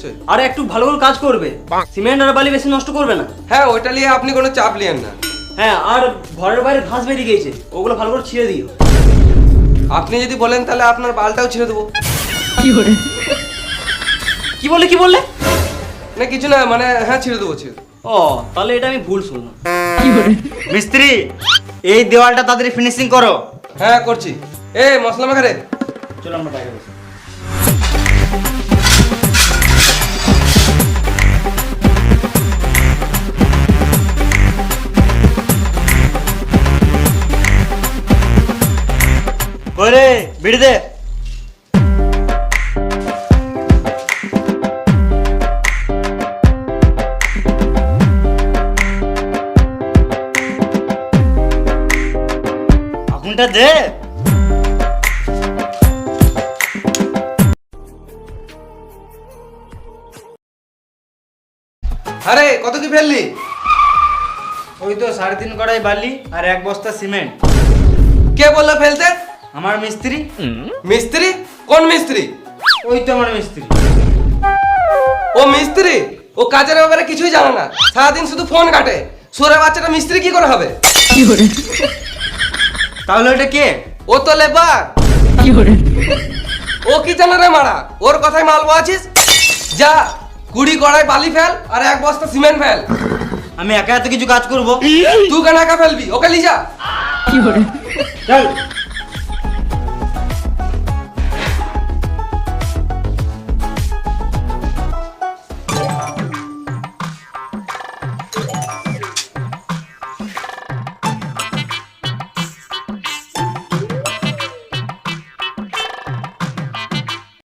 নিশ্চয়ই। আর একটু ভালো করে কাজ করবে, সিমেন্ট আর বালি বেশি নষ্ট করবে না। হ্যাঁ, ওইটা নিয়ে আপনি কোনো চাপ নিয়েন না। হ্যাঁ, আর ঘরের বাইরে ঘাস বেরিয়ে গিয়েছে, ওগুলো ভালো করে ছিঁড়ে দিও। আপনি যদি বলেন তাহলে আপনার বালটাও ছেড়ে দেবো। কি বললে? না কিছু না, মানে হ্যাঁ ছেড়ে দেবো। ও, তাহলে এটা আমি ভুল শুনলাম। মিস্ত্রি, এই দেওয়ালটা তাড়াতাড়ি ফিনিশিং করো। হ্যাঁ করছি। এ মশলা মাখারে, চলো আমরা বাইরে বসি। ওরে বিড়ি দে। আগুনটা দে। আরে কত কি ফেললি? ওই তো 3.5 কড়াই বালি আর 1 বস্তা সিমেন্ট। কে বললো ফেলতে? আমার মিস্ত্রি। মিস্ত্রি? কোন মিস্ত্রি? ওই তো আমার মিস্ত্রি। ও মিস্ত্রি? ও কাজের ব্যাপারে কিছুই জানে না, সারাদিন শুধু ফোন কাটে। সুরে বাচ্চাটা মিস্ত্রি কি করে হবে? তাহলে ওটা কে? ও তো লেবার। ও কি জানে রে মারা? ওর কথাই মালবো আছিস? যা 20 কড়াই বালি ফেল আর 1 বস্তা সিমেন্ট ফেল। আমি একা এত কিছু কাজ করব? তুই কেন একা ফেলবি? ওকে লিজা। চল।